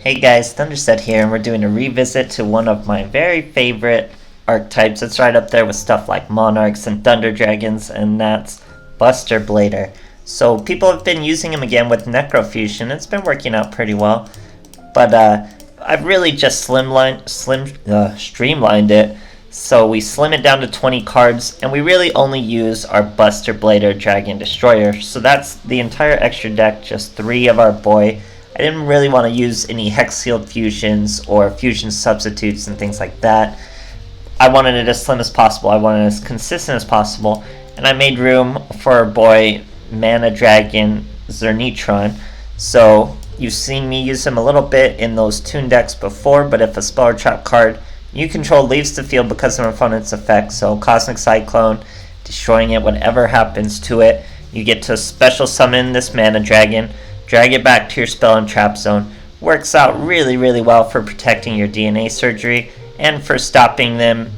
Hey guys, Thunderstud here, and we're doing a revisit to one of my very favorite archetypes. It's right up there with stuff like Monarchs and Thunder Dragons, and that's Buster Blader. So people have been using him again with Necrofusion. It's been working out pretty well, but I've really just streamlined it. So we slim it down to 20 cards, and we really only use our Buster Blader Dragon Destroyer. So that's the entire extra deck, just 3 of our boy. I didn't really want to use any Hex Sealed fusions or fusion substitutes and things like that. I wanted it as slim as possible. I wanted it as consistent as possible. And I made room for our boy Mana Dragon Zernitron. So you've seen me use him a little bit in those Toon decks before, but if a spell or trap card you control leaves the field because of an opponent's effect, so Cosmic Cyclone, destroying it, whatever happens to it, you get to special summon this Mana Dragon, drag it back to your spell and trap zone. Works out really, really well for protecting your DNA surgery and for stopping them.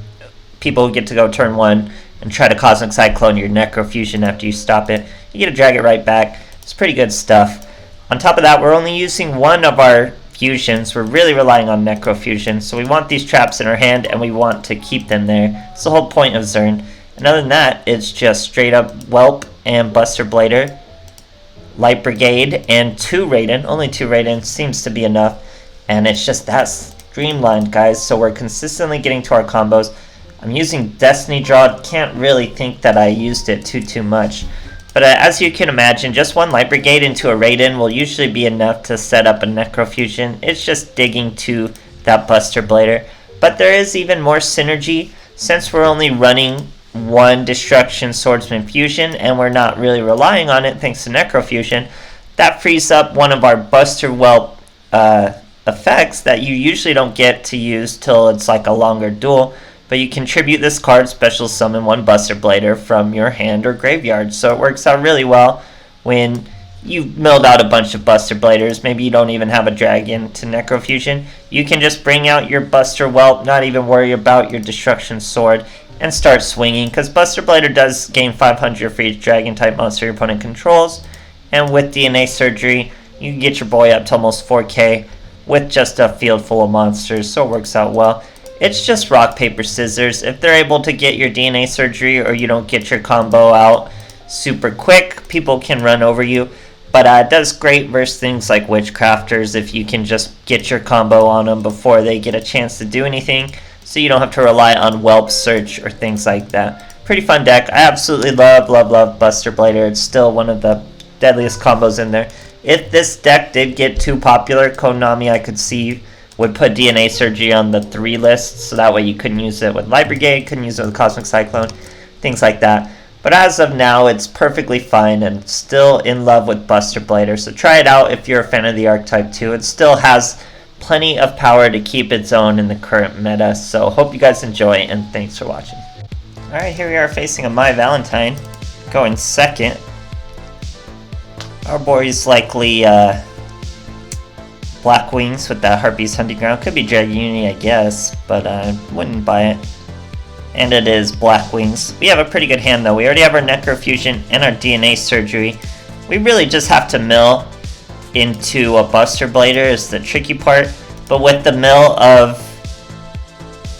People get to go turn 1 and try to Cosmic Cyclone your Necrofusion after you stop it. You get to drag it right back. It's pretty good stuff. On top of that, we're only using one of our fusions. We're really relying on Necrofusion, so we want these traps in our hand and we want to keep them there. It's the whole point of Zern. And other than that, it's just straight up Whelp and Buster Blader, Light Brigade, and 2 Raiden. Only 2 Raiden seems to be enough, and it's just that streamlined, guys. So we're consistently getting to our combos. I'm using Destiny Draw. Can't really think that I used it too much, but as you can imagine, just 1 Light Brigade into a Raiden will usually be enough to set up a Necrofusion. It's just digging to that Buster Blader. But there is even more synergy since we're only running 1 Destruction Swordsman Fusion, and we're not really relying on it thanks to Necrofusion. That frees up one of our Buster Whelp effects that you usually don't get to use till it's like a longer duel. But you contribute this card, special summon 1 Buster Blader from your hand or graveyard. So it works out really well when you've milled out a bunch of Buster Bladers. Maybe you don't even have a dragon to Necrofusion. You can just bring out your Buster Whelp, not even worry about your Destruction Sword, and start swinging, because Buster Blader does gain 500 for each dragon type monster your opponent controls, and with DNA Surgery you can get your boy up to almost 4k with just a field full of monsters, so it works out well. It's just rock, paper, scissors. If they're able to get your DNA Surgery or you don't get your combo out super quick, people can run over you, but it does great versus things like Witchcrafters if you can just get your combo on them before they get a chance to do anything, so you don't have to rely on Whelp Search or things like that. Pretty fun deck. I absolutely love Buster Blader. It's still one of the deadliest combos in there. If this deck did get too popular, Konami, I could see, would put DNA Surgery on the 3 list, so that way you couldn't use it with Light Brigade, couldn't use it with Cosmic Cyclone, things like that. But as of now, it's perfectly fine, and still in love with Buster Blader. So try it out if you're a fan of the archetype too. It still has plenty of power to keep its own in the current meta, so hope you guys enjoy, and thanks for watching. Alright, here we are facing a My Valentine, going second. Our boy's likely Black Wings with that Harpies Hunting Ground. Could be Draguni, I guess, but I wouldn't buy it. And it is Black Wings. We have a pretty good hand though. We already have our Necrofusion and our DNA Surgery. We really just have to mill into a Buster Blader is the tricky part, but with the mill of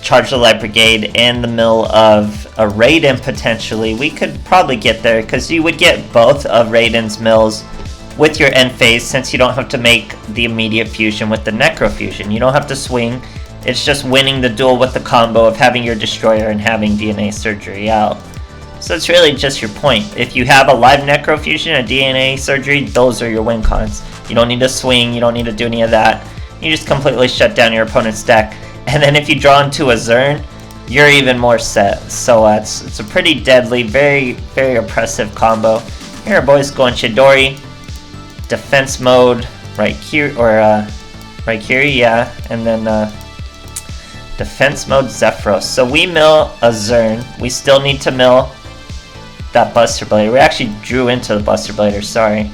Charge the Light Brigade and the mill of a Raiden potentially, we could probably get there, because you would get both of Raiden's mills with your end phase, since you don't have to make the immediate fusion with the Necrofusion. You don't have to swing. It's just winning the duel with the combo of having your Destroyer and having DNA Surgery out. So it's really just your point. If you have a live Necrofusion and DNA Surgery, those are your win cons. You don't need to swing, you don't need to do any of that. You just completely shut down your opponent's deck. And then if you draw into a Zern, you're even more set. So it's a pretty deadly, very oppressive combo. Here our boys going Chidori, defense mode, right here, yeah, and then defense mode Zephyros. So we mill a Zern. We still need to mill that Buster Blader. We actually drew into the Buster Blader, sorry.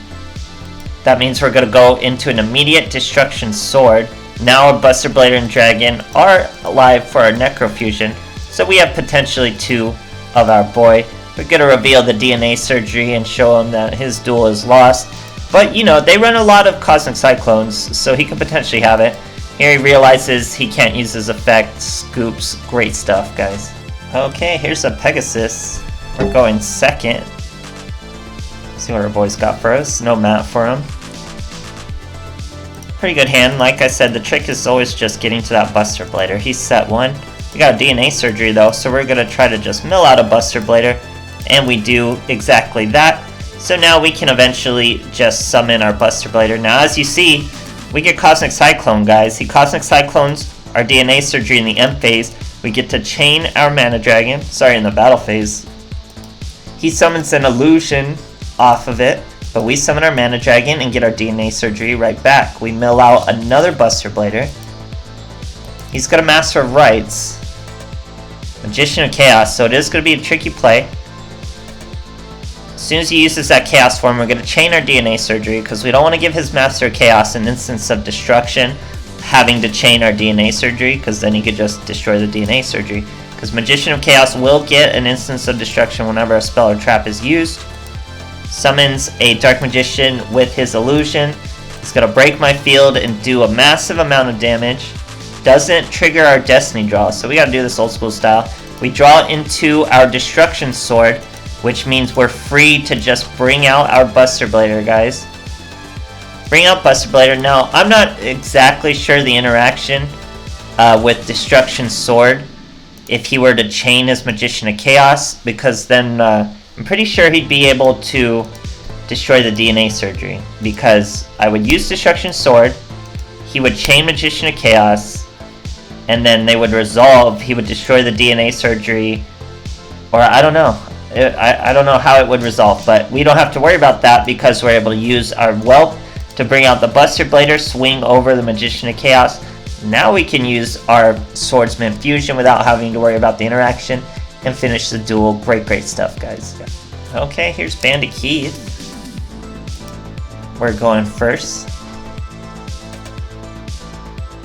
That means we're going to go into an immediate Destruction Sword. Now our Buster Blader and Dragon are alive for our Necrofusion, so we have potentially 2 of our boy. We're going to reveal the DNA Surgery and show him that his duel is lost. But, you know, they run a lot of Cosmic Cyclones, so he could potentially have it. Here he realizes he can't use his effect. Scoops. Great stuff, guys. Okay, here's a Pegasus. We're going second. See what our boys got for us. No map for him. Pretty good hand. Like I said, the trick is always just getting to that Buster Blader. He's set 1. We got a DNA surgery though, so we're going to try to just mill out a Buster Blader. And we do exactly that. So now we can eventually just summon our Buster Blader. Now as you see, we get Cosmic Cyclone, guys. He Cosmic Cyclones our DNA surgery in the end phase. We get to chain our Mana Dragon. Sorry, in the battle phase. He summons an illusion off of it. But we summon our Mana Dragon and get our DNA surgery right back. We mill out another Buster Blader. He's got a Master of Rites. Magician of Chaos, so it is going to be a tricky play. As soon as he uses that Chaos form, we're going to chain our DNA surgery because we don't want to give his Master of Chaos an instance of destruction, having to chain our DNA surgery, because then he could just destroy the DNA surgery. Because Magician of Chaos will get an instance of destruction whenever a spell or trap is used. Summons a Dark Magician with his illusion. He's going to break my field and do a massive amount of damage. Doesn't trigger our Destiny draw, so we got to do this old school style. We draw into our Destruction Sword, which means we're free to just bring out our Buster Blader, guys. Bring out Buster Blader. Now, I'm not exactly sure the interaction with Destruction Sword if he were to chain his Magician of Chaos, because then I'm pretty sure he'd be able to destroy the DNA surgery, because I would use Destruction Sword, he would chain Magician of Chaos, and then they would resolve. He would destroy the DNA surgery, or I don't know. I don't know how it would resolve, but we don't have to worry about that because we're able to use our Whelp to bring out the Buster Blader, swing over the Magician of Chaos. Now we can use our Swordsman Fusion without having to worry about the interaction and finish the duel. Great stuff, guys. Okay, here's Bandit Heath. We're going first.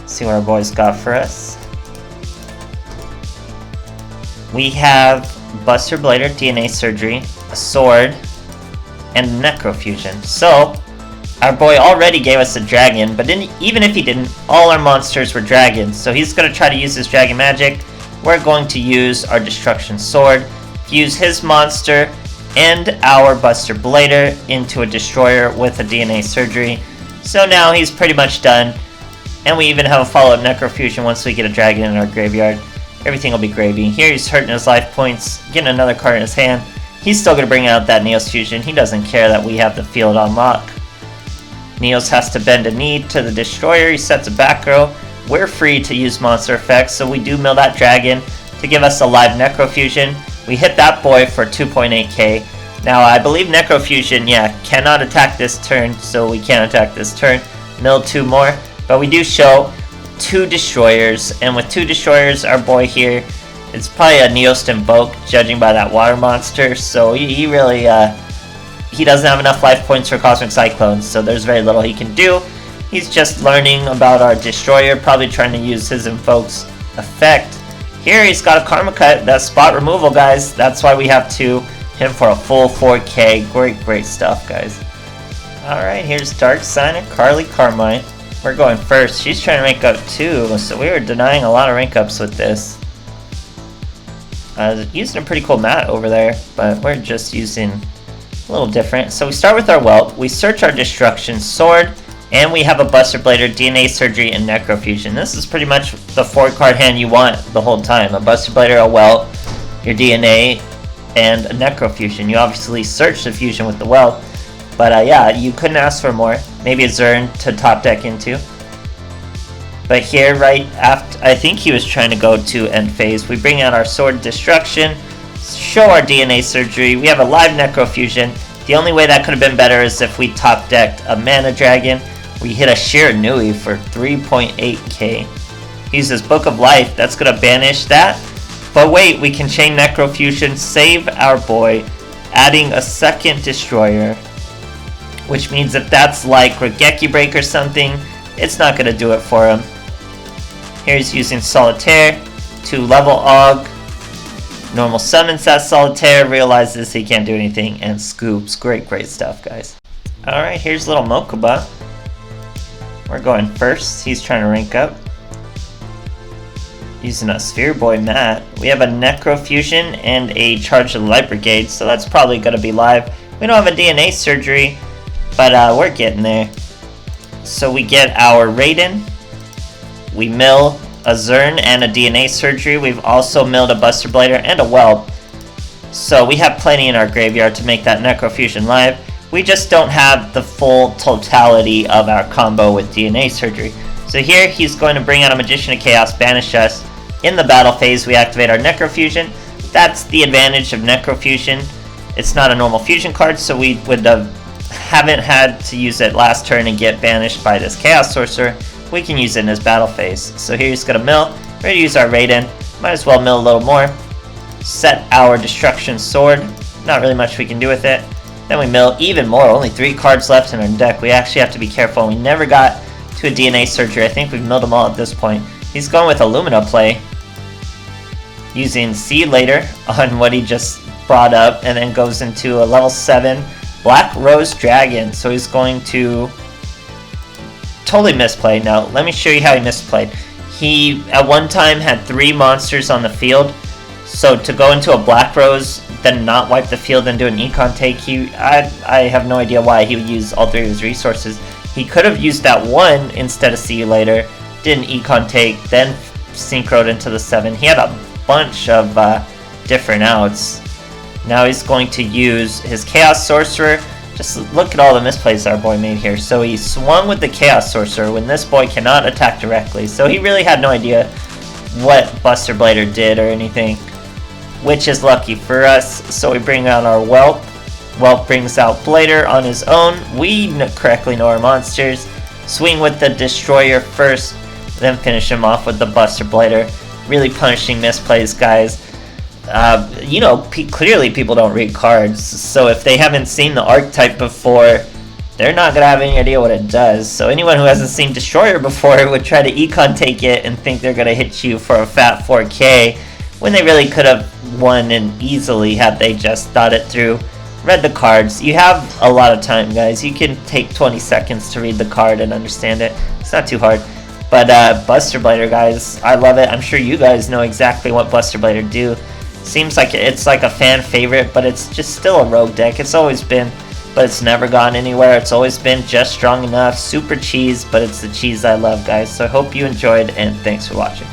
See what our boys got for us. We have Buster Blader, DNA Surgery, a Sword, and Necrofusion. So, our boy already gave us a dragon, but even if he didn't, all our monsters were dragons. So he's going to try to use his dragon magic. We're going to use our Destruction Sword, fuse his monster and our Buster Blader into a destroyer with a DNA surgery. So now he's pretty much done. And we even have a follow-up Necrofusion once we get a dragon in our graveyard. Everything will be gravy. Here he's hurting his life points, getting another card in his hand. He's still going to bring out that Neos Fusion. He doesn't care that we have the field on lock. Neos has to bend a knee to the destroyer. He sets a back row. We're free to use monster effects, so we do mill that dragon to give us a live Necrofusion. We hit that boy for 2.8k. Now, I believe Necrofusion, cannot attack this turn, so we can't attack this turn. Mill 2 more, but we do show 2 destroyers, and with 2 destroyers, our boy here, it's probably a Neos Invoke, judging by that water monster, so he really, he doesn't have enough life points for Cosmic Cyclones, so there's very little he can do. He's just learning about our destroyer, probably trying to use his Invoke's effect. Here he's got a Karma Cut, that's spot removal, guys. That's why we have 2. Him for a full 4k. Great stuff, guys. Alright, here's Dark Sign and Carly Carmine. We're going first. She's trying to rank up too, so we were denying a lot of rank ups with this. Using a pretty cool mat over there, but we're just using a little different. So we start with our Whelp, we search our Destruction Sword, and we have a Buster Blader, DNA Surgery, and Necrofusion. This is pretty much the 4-card hand you want the whole time. A Buster Blader, a Whelp, your DNA, and a Necrofusion. You obviously search the fusion with the Whelp, but you couldn't ask for more. Maybe a Zern to top deck into. But here, right after, I think he was trying to go to end phase, we bring out our Sword Destruction, show our DNA Surgery, we have a live Necrofusion. The only way that could have been better is if we top decked a Mana Dragon. We hit a Shiranui for 3.8k. He uses Book of Life, that's going to banish that. But wait, we can chain Necrofusion, save our boy, adding a second destroyer. Which means if that's like Regeki Break or something, it's not going to do it for him. Here he's using Solitaire to level Og. Normal summons that Solitaire, realizes he can't do anything, and scoops. Great stuff, guys. Alright, here's little Mokuba. We're going first. He's trying to rank up. Using a Sphere Boy Mat. We have a Necrofusion and a Charge of the Light Brigade, so that's probably going to be live. We don't have a DNA Surgery, but we're getting there. So we get our Raiden. We mill a Zern and a DNA Surgery. We've also milled a Buster Blader and a Whelp. So we have plenty in our graveyard to make that Necrofusion live. We just don't have the full totality of our combo with DNA Surgery. So here he's going to bring out a Magician of Chaos, banish us. In the battle phase we activate our Necrofusion. That's the advantage of Necrofusion. It's not a normal fusion card, so we would haven't had to use it last turn and get banished by this Chaos Sorcerer. We can use it in his battle phase. So here he's going to mill. We're going to use our Raiden. Might as well mill a little more. Set our Destruction Sword. Not really much we can do with it. Then we mill even more. Only 3 cards left in our deck. We actually have to be careful. We never got to a DNA Surgery. I think we've milled them all at this point. He's going with a Lumina play. Using See Later on what he just brought up. And then goes into a level 7 Black Rose Dragon. So he's going to totally misplay. Now let me show you how he misplayed. He at one time had 3 monsters on the field. So to go into a Black Rose, then not wipe the field and do an Econ take, I have no idea why he would use all 3 of his resources. He could have used that 1 instead of See You Later, did an Econ take, then synchroed into the 7. He had a bunch of different outs. Now he's going to use his Chaos Sorcerer. Just look at all the misplays our boy made here. So he swung with the Chaos Sorcerer when this boy cannot attack directly. So he really had no idea what Buster Blader did or anything, which is lucky for us. So we bring out our Whelp. Whelp brings out Blader on his own. We correctly know our monsters. Swing with the Destroyer first, then finish him off with the Buster Blader. Really punishing misplays, guys. You know, clearly people don't read cards, so if they haven't seen the archetype before, they're not going to have any idea what it does. So anyone who hasn't seen Destroyer before would try to Econ take it and think they're going to hit you for a fat 4K, when they really could have won and easily had they just thought it through, read the cards. You have a lot of time, guys. You can take 20 seconds to read the card and understand it. It's not too hard. But Buster Blader, guys, I love it. I'm sure you guys know exactly what Buster Blader do. Seems like it's like a fan favorite, but it's just still a rogue deck. It's always been, but it's never gone anywhere. It's always been just strong enough. Super cheese, but it's the cheese I love, guys. So I hope you enjoyed, and thanks for watching.